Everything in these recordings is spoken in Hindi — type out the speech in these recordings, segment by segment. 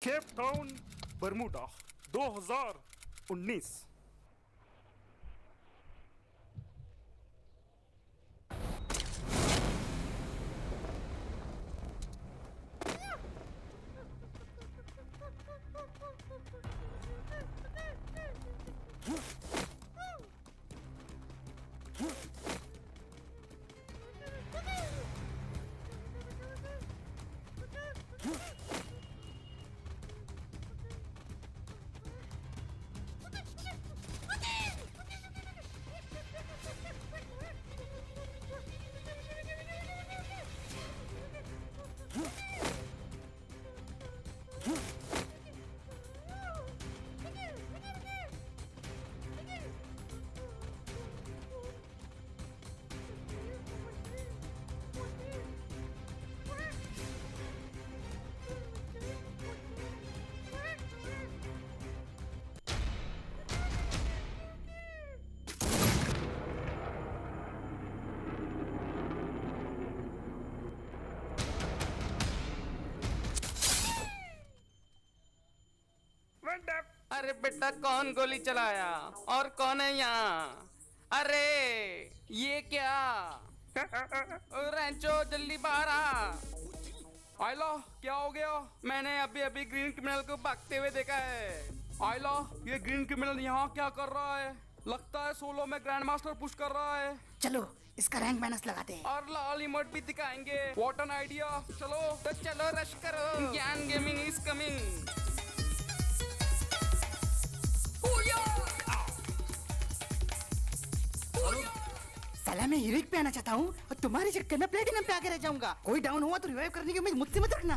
Cape Town Bermuda 2019। अरे बेटा कौन गोली चलाया और कौन है यहाँ? अरे ये क्या? रैंचो जल्दी बाहर आ। आइला क्या हो गया? मैंने अभी अभी ग्रीन क्रिमिनल को भागते हुए देखा है। आइला ये ग्रीन क्रिमिनल यहाँ क्या कर रहा है? लगता है सोलो में ग्रैंड मास्टर पुश कर रहा है। चलो इसका रैंक माइनस लगाते हैं। और लाल इमोट भी दिखाएंगे। What an idea. चलो तो चलो रश करो। ज्ञान गेमिंग इज कमिंग। साला मैं हीरोइक पे आना चाहता हूँ और तुम्हारे चक्कर में प्लेटिनम पे आके रह जाऊंगा। कोई डाउन हुआ तो रिवाइव करने की उम्मीद मुझसे मत रखना।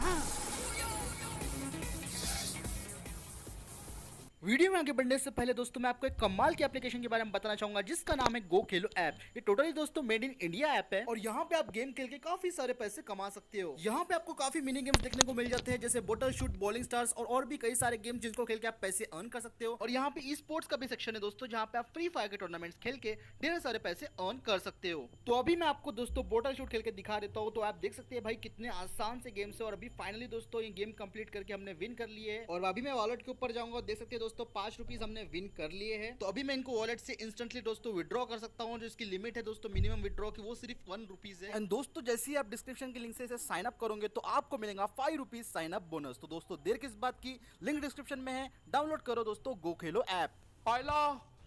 वीडियो में आगे बढ़ने से पहले दोस्तों मैं आपको एक कमाल की एप्लीकेशन के बारे में बताना चाहूंगा जिसका नाम है गो खेलो ऐप। ये टोटली दोस्तों मेड इन इंडिया ऐप है और यहाँ पे आप गेम खेल के काफी सारे पैसे कमा सकते हो। यहाँ पे आपको काफी मिनी गेम्स देखने को मिल जाते हैं जैसे बोटल शूट, बॉलिंग स्टार्स और भी कई सारे गेम जिनको खेल के आप पैसे अर्न कर सकते हो। और यहाँ पे ई स्पोर्ट्स का भी सेक्शन है दोस्तों जहाँ पे आप फ्री फायर के टूर्नामेंट्स खेल के ढेर सारे पैसे अर्न कर सकते हो। तो अभी मैं आपको दोस्तों बोटल शूट खेल के दिखा देता हूँ। तो आप देख सकते हैं भाई कितने आसान से गेम्स है और अभी फाइनली दोस्तों ये गेम कंप्लीट करके हमने विन कर लिए है। और अभी मैं वॉलेट के ऊपर जाऊंगा, देख सकते हैं दोस्तों 5 रुपीज हमने विन कर लिए हैं। तो अभी मैं इनको वॉलेट से इंस्टेंटली दोस्तों विड्रॉ कर सकता हूं। जो इसकी लिमिट है दोस्तों मिनिमम विड्रॉ की वो सिर्फ 1 रुपीज है। एंड दोस्तों जैसे ही आप डिस्क्रिप्शन के लिंक से इसे साइन अप करोगे तो आपको मिलेगा 5 रुपीज साइन अप बोनस। तो दोस्तों देर किस बात की, लिंक डिस्क्रिप्शन में है, डाउनलोड करो दोस्तों गो खेलो ऐप। आइला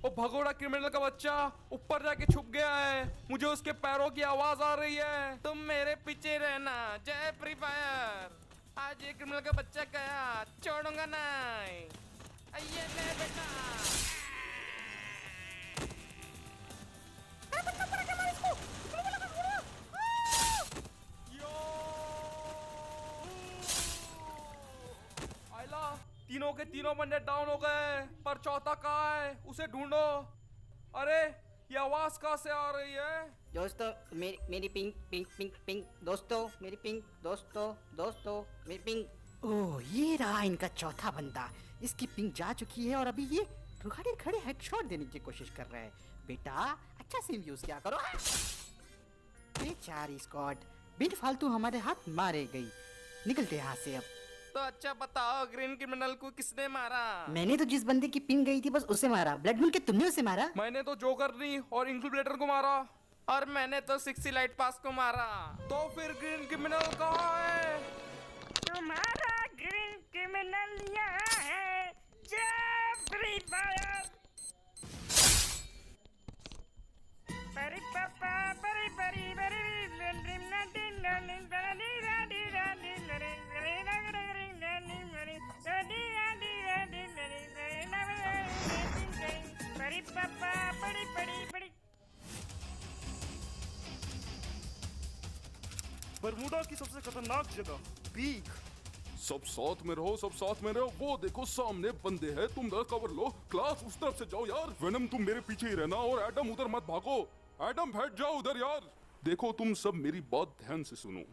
वो भगोड़ा क्रिमिनल का बच्चा ऊपर जाके छुप गया है। मुझे उसके पैरों की आवाज आ रही है। तुम मेरे पीछे रहना। जय फ्री फायर। आज ये क्रिमिनल का बच्चा गया, छोड़ूंगा नहीं। ये ले बेटा। आइला तीनों के तीनों बंदे डाउन हो गए पर चौथा कहाँ है? उसे ढूंढो। अरे ये आवाज कहाँ से आ रही है? दोस्तों मेरी पिंग पिंग पिंग पिंग दोस्तों मेरी पिंग दोस्तों मेरी पिंग। ओह ये रहा इनका चौथा बंदा। इसकी पिंग जा चुकी है और अभी ये रुखाड़े खड़े हेडशॉट देने की कोशिश कर रहा है। बेटा अच्छा सिम यूज क्या करो। बेचारी स्क्वाड बिन फालतू हमारे हाथ मारे गई। निकलते यहाँ से अब। तो अच्छा बताओ ग्रीन क्रिमिनल को किसने मारा? मैंने तो जिस बंदे की पिंग गई थी बस उसे मारा। ब्लड मून के तुमने उसे मारा? मैंने तो जोकरनी और इंक्यूबेटर को मारा। और मैंने तो 60 लाइट पास को मारा। तो फिर ग्रीन क्रिमिनल कहाँ है? तुम्हारा ग्रीन क्रिमिनल यहाँ है। जय फ्री फायर। परी पापा परी परी परी परी पापा पड़ी पड़ी पड़ी। बरमूडा की सबसे खतरनाक जगह पीक। सब साथ में रहो, सब साथ में रहो। वो देखो सामने बंदे हैं, तुम कवर लो। क्लास उस तरफ से जाओ यार। वेनम तुम मेरे पीछे ही रहना और एडम उधर मत भागो। एडम बैठ जाओ उधर यार। देखो तुम सब मेरी बात ध्यान से सुनो।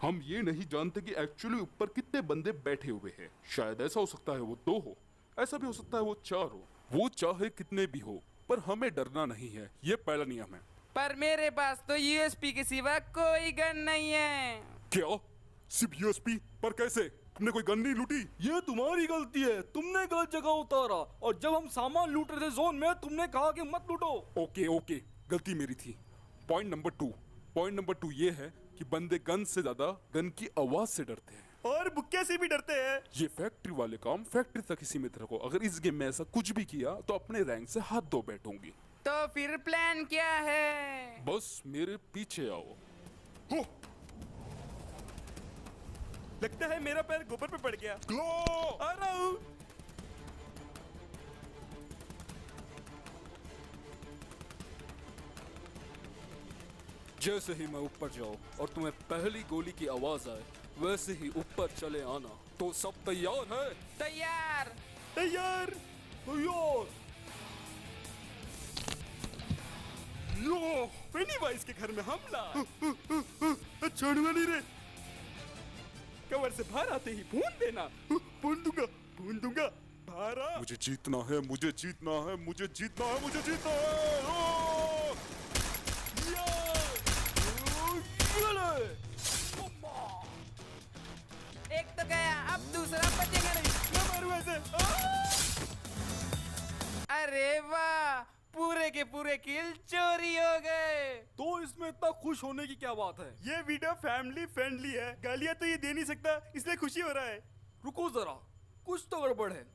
हम ये नहीं जानते कि एक्चुअली ऊपर कितने बंदे बैठे हुए हैं। शायद ऐसा हो सकता है वो 2 हो, ऐसा भी हो सकता है वो 4 हो। वो चाहे कितने भी हो पर हमें डरना नहीं है, ये पहला नियम है। पर मेरे पास तो यूएसपी के सिवा कोई गन नहीं है। क्या? सिर्फ यूएसपी? पर कैसे? तुमने कोई गन नहीं लूटी? ये तुम्हारी गलती है, तुमने गलत जगह उतारा और जब हम सामान लूट रहे थे जोन में तुमने कहा कि मत लूटो। ओके ओके, गलती मेरी थी। पॉइंट नंबर टू ये है कि बंदे गन से ज्यादा गन की आवाज से डरते हैं। और बुक्के से भी डरते हैं। ये फैक्ट्री वाले काम फैक्ट्री तक ही सीमित रखो। अगर इस गेम में ऐसा कुछ भी किया तो अपने रैंक से हाथ धो बैठूंगी। तो फिर प्लान क्या है? बस मेरे पीछे आओ। हो! लगता है मेरा पैर गोबर पे पड़ गया। ग्लो! आ रहा हूँ। जैसे ही मैं ऊपर जाऊं और तुम्हें पहली गोली की आवाज आए वैसे ही ऊपर चले आना। तो सब तैयार है? तैयार। तैयार। तैयार। लो, पेनीवाइज के घर में हमला। छोड़ूंगा नहीं रे। कवर से बाहर आते ही भून देना। भून दूंगा। बाहर आ। मुझे जीतना है, मुझे जीतना है, मुझे जीतना है, मुझे जीतना है। ओ! एक तो गया, अब दूसरा बचेगा नहीं। मैं मारूं ऐसे। अरे वाह, पूरे के पूरे किल चोरी हो गए। तो इसमें इतना खुश होने की क्या बात है? ये वीडियो फैमिली फ्रेंडली है। गालियां तो ये दे नहीं सकता, इसलिए खुशी हो रहा है। रुको जरा, कुछ तो गड़बड़ है।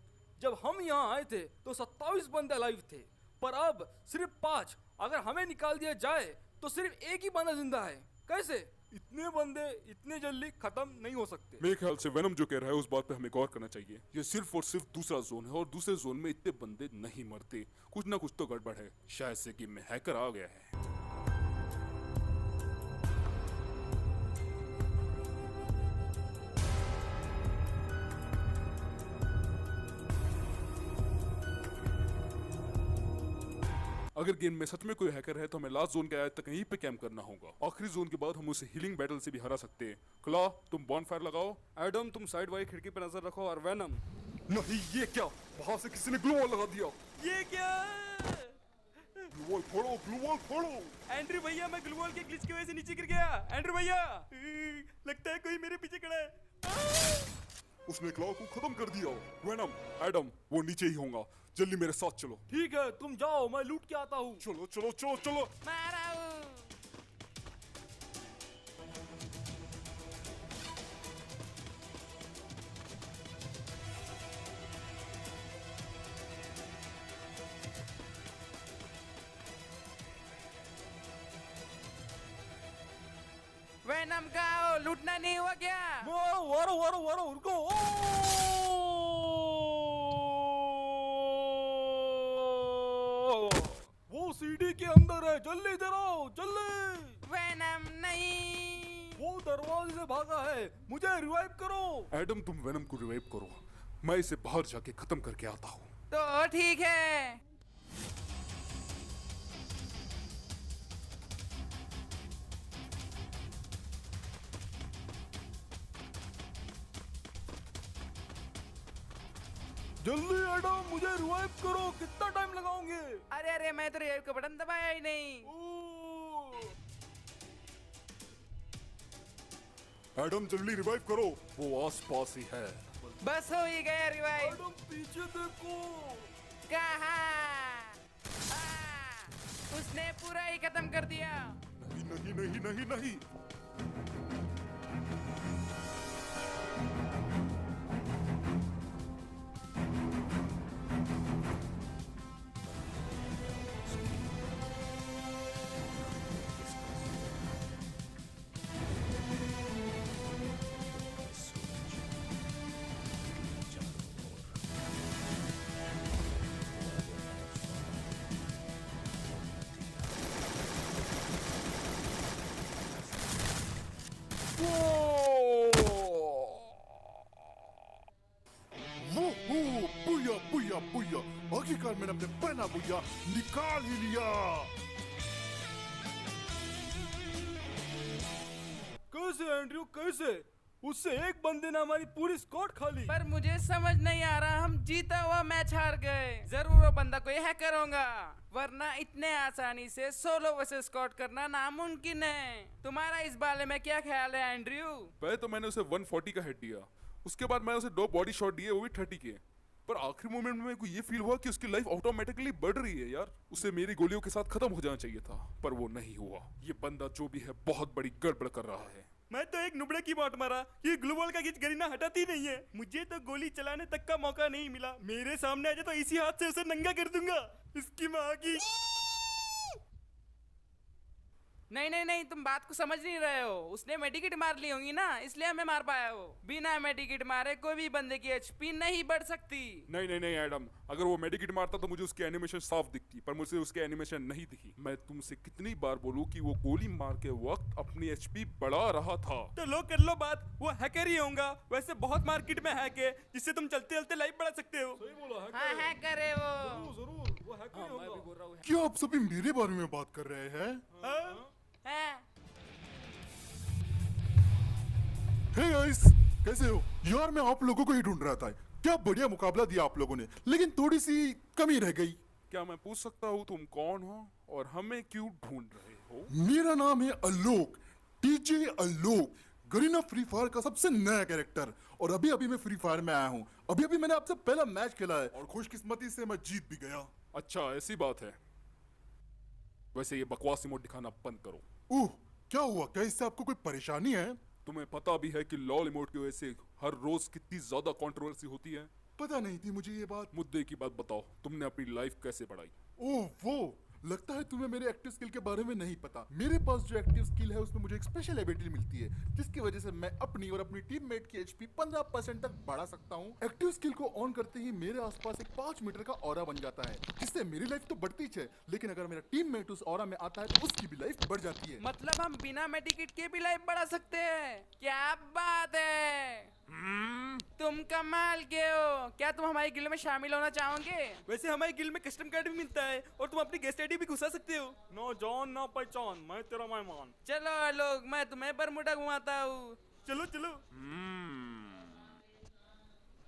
जब हम यहाँ आए थे तो 27 बंदे लाइव थे, पर अब सिर्फ 5। अगर हमें निकाल दिया जाए तो सिर्फ एक ही बंदा जिंदा है। कैसे? इतने बंदे इतने जल्दी खत्म नहीं हो सकते। मेरे ख्याल से वेनम जो कह रहा है उस बात पे हमें गौर करना चाहिए। ये सिर्फ और सिर्फ दूसरा जोन है और दूसरे जोन में इतने बंदे नहीं मरते। कुछ ना कुछ तो गड़बड़ है। शायद से गेम में हैकर आ गया है। अगर गेम में सच में कोई हैकर है तो हमें लास्ट जोन के आए तक यहीं पे कैंप करना होगा। आखिरी जोन के बाद हम उसे हीलिंग बैटल से भी हरा सकते हैं। क्ला, तुम बॉनफायर लगाओ। एडम, तुम साइड वाली खिड़की पर नजर रखो और वेनम। नहीं, ये क्या? बाहर से किसी ने ग्लू वॉल लगा दिया। ये क्या? ग्लू वॉल फोड़ो, ग्लू वॉल फोड़ो। एंड्रू भैया, मैं ग्लूवॉल के ग्लिच की वजह से नीचे गिर गया। एंड्रू भैया, लगता है कोई मेरे पीछे खड़ा है। उसने क्लॉ को खत्म कर दिया। वेनम, एडम, वो नीचे ही होगा। जल्दी मेरे साथ चलो। ठीक है, तुम जाओ, मैं लूट के आता हूँ। चलो चलो चलो चलो। मारा हूँ। वेनम का लूटना नहीं हुआ क्या? वारो रुको। वो सीढ़ी के अंदर है, जल्दी इधर आओ, जल्दी। वेनम नहीं। वो दरवाजे से भागा है, मुझे रिवाइव करो। एडम, तुम वेनम को रिवाइव करो, मैं इसे बाहर जाके खत्म करके आता हूँ। तो ठीक है। जल्दी एडम, मुझे रिवाइव करो। कितना टाइम लगाओगे? अरे मैं तो रिवाइव का बटन दबाया ही नहीं। एडम, जल्दी रिवाइव करो, वो आसपास ही है। बस हो ही गया रिवाइव। एडम, पीछे देखो। कहाँ? उसने पूरा ही खत्म कर दिया। नहीं नहीं नहीं नहीं नहीं। बुया, आखिरकार मैंने अपने पहना बुया निकाल ही लिया। कैसे एंड्रयू, कैसे? उससे एक बंदे ने हमारी पूरी स्क्वाड खा ली। पर मुझे समझ नहीं आ रहा, हम जीता हुआ मैच हार गए। जरूर वो बंदा कोई हैकर होगा, वरना इतने आसानी से सोलो वर्सेस स्क्वाड करना नामुमकिन है। तुम्हारा इस बारे में क्या ख्याल है एंड्रयू? पहले तो मैंने उसे 140 का हेड दिया, उसके बाद मैंने उसे 2 बॉडी शॉट दिए, वो भी 30 के। पर आखिरी मोमेंट में मेरे को ये फील हुआ कि उसकी लाइफ ऑटोमेटिकली बढ़ रही है यार। उसे मेरी गोलियों के साथ खत्म हो जाना चाहिए था, पर वो नहीं हुआ। ये बंदा जो भी है बहुत बड़ी गड़बड़ कर रहा है। मैं तो एक नुबड़े की बात मारा, ये ग्लूवॉल का गरीना हटाती नहीं है। मुझे तो गोली चलाने तक का मौका नहीं मिला। मेरे सामने आ जाए तो इसी हाथ से उसे नंगा कर दूंगा। इसकी माँ की। नहीं नहीं नहीं, तुम बात को समझ नहीं रहे हो। उसने मेडिकेट मार ली होंगी ना, इसलिए हमें मार पाया हो। बिना मेडिकेट मारे कोई भी बंदे की एचपी नहीं बढ़ सकती। नहीं नहीं नहीं एडम, अगर वो मेडिकेट मारता तो मुझे उसकी एनिमेशन साफ दिखती, पर मुझे उसकी एनिमेशन नहीं दिखी। मैं तुमसे कितनी बार बोलूं कि वो गोली मार के वक्त अपनी एचपी बढ़ा रहा था। तो लो कर लो बात, वो हैकर ही होगा। वैसे बहुत मार्केट में हैक है जिससे तुम चलते चलते लाइफ बढ़ा सकते हो। सही बोला है। हाँ है करे वो। जरूर वो हैकर ही होगा। मैं भी बोल रहा हूँ। क्या आप सभी मेरे बारे में बात कर रहे हैं? हाँ? है। हे गाइस, कैसे हो यार? मैं आप लोगों को ही ढूंढ रहा था। क्या बढ़िया मुकाबला दिया आप लोगों ने, लेकिन थोड़ी सी कमी रह गई। क्या मैं पूछ सकता हूँ तुम कौन हो और हमें क्यों ढूंढ रहे हो? मेरा नाम है आलोक, टीजे आलोक, गरीना फ्री फायर का सबसे नया कैरेक्टर। और अभी अभी मैं फ्री फायर में आया हूँ। अभी अभी मैंने आपसे पहला मैच खेला है और खुशकिस्मती से मैं जीत भी गया। अच्छा ऐसी बात है। वैसे ये बकवास इमोट दिखाना बंद करो। ओह, क्या हुआ? क्या इससे आपको कोई परेशानी है? तुम्हें पता भी है कि लॉल इमोट की वजह से हर रोज कितनी ज्यादा कंट्रोवर्सी होती है? पता नहीं थी मुझे ये बात। मुद्दे की बात बताओ, तुमने अपनी लाइफ कैसे बढ़ाई? ओह वो, लगता है तुम्हें मेरे एक्टिव स्किल के बारे में नहीं पता। मेरे पास जो एक्टिव स्किल है उसमें मुझे एक स्पेशल एबिलिटी मिलती है, जिसकी वजह से मैं अपनी और अपनी टीममेट की एचपी 15% तक बढ़ा सकता हूँ। एक्टिव स्किल को ऑन करते ही मेरे आसपास एक 5 मीटर का ऑरा बन जाता है, जिससे मेरी लाइफ तो बढ़ती है, लेकिन अगर मेरा टीममेट उस ऑरा में आता है तो उसकी भी लाइफ बढ़ जाती है। मतलब हम बिना मेडिकेट के भी लाइफ बढ़ा सकते हैं? क्या बात है, तुम कमाल के हो। क्या तुम हमारी गिल्ड में शामिल होना चाहोगे? वैसे हमारे गिल्ड में कस्टम कार्ड भी मिलता है और तुम अपनी गेस्ट आईडी भी घुसा सकते हो। नो जान ना पहचान, मैं तेरा मेहमान। चलो लोग, मैं तुम्हें बरमुडा घुमाता हूँ। चलो चलो।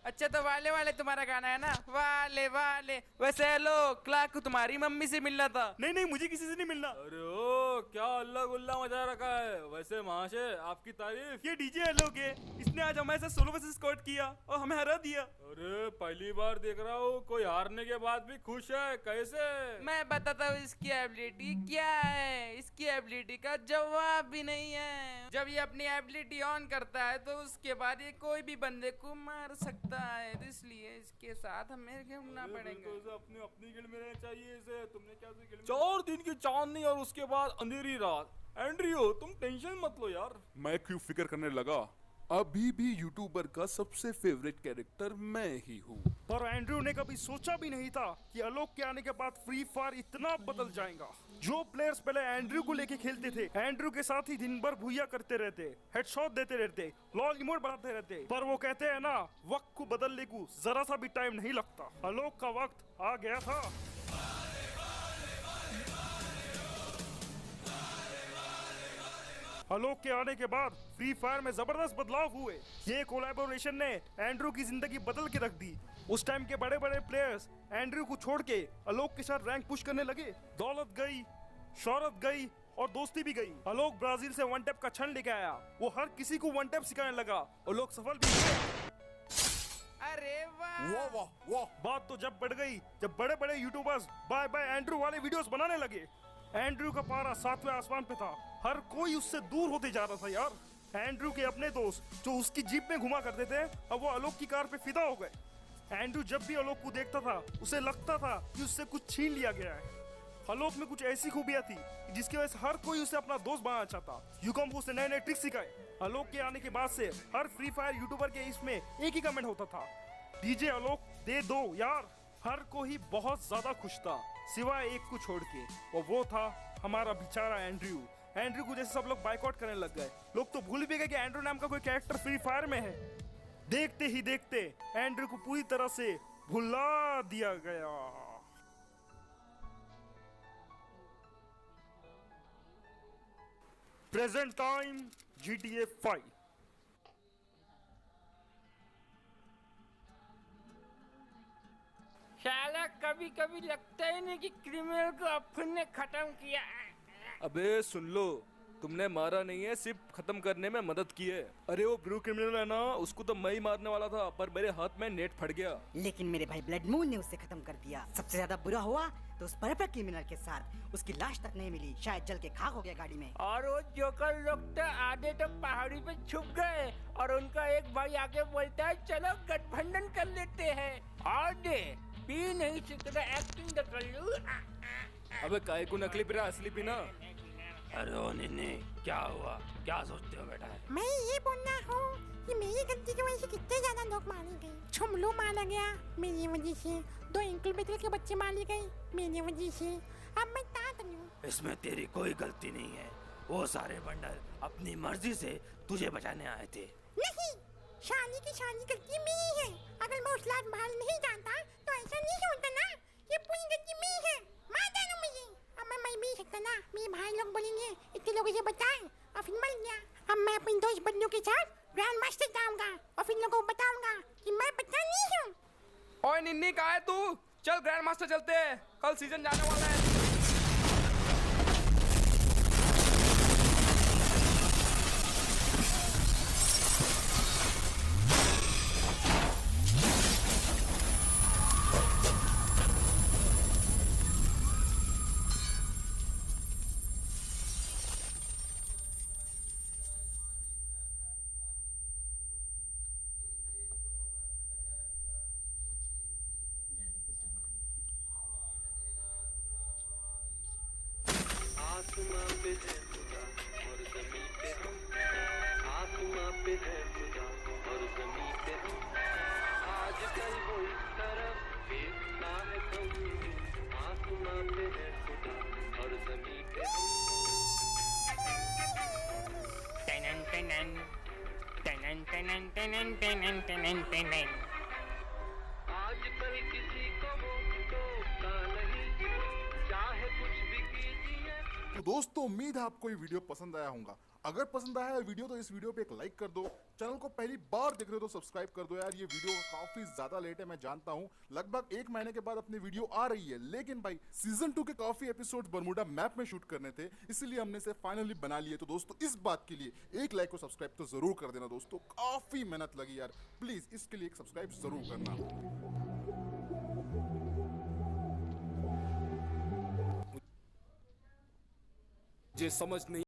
अच्छा तो वाले वाले तुम्हारा गाना है ना, वाले वाले। वैसे लोग, क्लार्क को तुम्हारी मम्मी से मिलना था। नहीं नहीं, मुझे किसी से नहीं मिलना। अरे ओ, क्या अल्लाह गुल्ला मचा रखा है। वैसे महाशय आपकी तारीफ। ये डीजे आलोक है, इसने आज हमारे साथ सोलो वर्सेस स्क्वाड किया और हमें हरा दिया। अरे पहली बार देख रहा हूँ कोई हारने के बाद भी खुश है। कैसे? मैं बताता हूँ इसकी एबिलिटी क्या है। इसकी एबिलिटी का जवाब भी नहीं है। जब ये अपनी एबिलिटी ऑन करता है तो उसके बाद ये कोई भी बंदे को मार सकता है, तो इसलिए इसके साथ हमें घूमना पड़ेगा। तो अपनी अपनी गिल्ड में रहना चाहिए इसे। तुमने क्या गिल्ड में 4 दिन की चांदनी और उसके बाद अंधेरी रात। एंड्रियो तुम टेंशन मत लो यार। मैं क्यों फिक्र करने लगा? अभी भी यूट्यूबर का सबसे फेवरेट कैरेक्टर मैं ही हूँ। पर एंड्रयू ने कभी सोचा भी नहीं था कि आलोक के आने के बाद फ्री फायर इतना बदल जाएगा। जो प्लेयर्स पहले एंड्रयू को लेके खेलते थे, एंड्रयू के साथ ही दिन भर भूया करते रहते, हेडशॉट देते रहते, लॉल इमोट बढ़ाते रहते। पर वो कहते हैं ना, वक्त को बदलने को जरा सा भी टाइम नहीं लगता। आलोक का वक्त आ गया था। आलोक के आने के बाद फ्री फायर में जबरदस्त बदलाव हुए। ये कोलैबोरेशन ने एंड्रयू की जिंदगी बदल के रख दी। उस टाइम के बड़े बड़े प्लेयर्स एंड्रयू को छोड़ के आलोक के साथ रैंक पुश करने लगे। दौलत गई, शोहरत गई और दोस्ती भी गई। आलोक ब्राजील से वन टैप का क्षण लेके आया। वो हर किसी को वन टैप सिखाने लगा और लोग सफल भी हुए। अरे वाह, वाह वाह वाह। बात तो जब बढ़ गई जब बड़े बड़े यूट्यूबर्स बाय बाय एंड्रयू वाले वीडियोस बनाने लगे। एंड्रयू का पारा 7वें आसमान पे था। हर कोई उससे दूर होते जा रहा था यार। एंड्रयू के अपने दोस्त जो उसकी जीप में घुमा करते थे, अब वो आलोक की कार पे फिदा हो गए। एंड्रयू जब भी आलोक को देखता था उसे लगता था कि उससे कुछ छीन लिया गया है। आलोक में कुछ ऐसी खूबियां थी जिसकी वजह से हर कोई उसे अपना दोस्त बनाना चाहता। यूकॉम को उसे नए नए ट्रिक्स सिखाए। आलोक के आने के बाद से हर फ्री फायर यूट्यूबर के इसमें एक ही कमेंट होता था, डीजे आलोक दे दो यार। हर कोई बहुत ज्यादा खुश था सिवाय एक को छोड़ के, और वो था हमारा बेचारा एंड्रयू। एंड्रयू को जैसे सब लोग बाइकआउट करने लग गए। लोग तो भूल भी गए कि एंड्रयू नाम का कोई कैरेक्टर फ्री फायर में है। देखते ही देखते एंड्रयू को पूरी तरह से भुला दिया गया। Present time GTA 5। साला कभी कभी लगता ही नहीं कि क्रिमिनल को अपन ने खत्म किया। अबे सुन लो, तुमने मारा नहीं है, सिर्फ खत्म करने में मदद की है। अरे वो ब्लू क्रिमिनल है ना, उसको तो मैं ही मारने वाला था, पर मेरे हाथ में नेट फट गया। लेकिन मेरे भाई ब्लड मून ने उसे खत्म कर दिया। सबसे ज्यादा बुरा हुआ तो उस पर्पल क्रिमिनल के साथ। उसकी लाश तक नहीं मिली, शायद जल के खाक हो गया गाड़ी में। और वो जोकर लोग तो आधे तो पहाड़ी पे छुप गए और उनका एक भाई आके बोलता है चलो गठबंधन कर लेते हैं। और दे पी नहीं सकता, एक्टिंग तो कर लूं। अबे काय को नकली पीना असली पीना। अरे ओ निन्ने, क्या हुआ? क्या सोचते हो बेटा? मैं ये बोलना हूँ कि मेरी गलती की वजह से कितने ज्यादा लोग मारे गए। छुमलू मारा गया मेरी वजह से, 2 इंक्यूबेटर के बच्चे मारे गए मेरी वजह से। अब मैं क्या करूँ? इसमें तेरी कोई गलती नहीं है। वो सारे बंडल अपनी मर्जी से तुझे बचाने आए थे। नहीं, शाली की शाली गलती मेरी है। अगर मैं उस रात बाहर नहीं जाता तो ऐसा नहीं होता ना। ये पूरी गलती मेरी है, मार देना मुझे। अब मैं मर भी नहीं सकता ना, मेरे भाई लोग बोलेंगे इतने लोगों से बचाए और फिर मर गया। अब मैं अपने दोस्त बंदों के साथ ग्रैंड मास्टर जाऊंगा और फिर लोगों को बताऊंगा कि मैं बचा नहीं हूँ। ओए निन्नी कहाँ है तू? चल ग्रैंड मास्टर चलते हैं, कल सीजन जाने वाला है। आसमां पे है खुदा और ज़मीं पे हम, आसमां पे है खुदा और ज़मीं पे हम, आजकल वो इस तरफ देखता है कम, आसमां पे है खुदा और ज़मीं पे हम। टनन टनन टनन टनन टनन टनन टनन टनन। आजकल किसी को वो टोकता नहीं, चाहे कुछ भी कीजिए। तो दोस्तों उम्मीद है आपको ये वीडियो पसंद आया होगा। अगर पसंद आया है वीडियो तो इस वीडियो पे एक लाइक कर दो। चैनल को पहली बार देख रहे हो तो सब्सक्राइब कर दो यार। ये वीडियो काफी ज्यादा लेट है, मैं जानता हूँ, लगभग 1 महीने के बाद अपनी वीडियो आ रही है, लेकिन भाई सीजन 2 के काफी एपिसोड्स बरमूडा मैप में शूट करने थे, इसलिए हमने इसे फाइनली बना लिए। तो दोस्तों इस बात के लिए एक लाइक और सब्सक्राइब तो जरूर कर देना दोस्तों, काफी मेहनत लगी यार, प्लीज इसके लिए एक सब्सक्राइब जरूर करना। मुझे समझ नहीं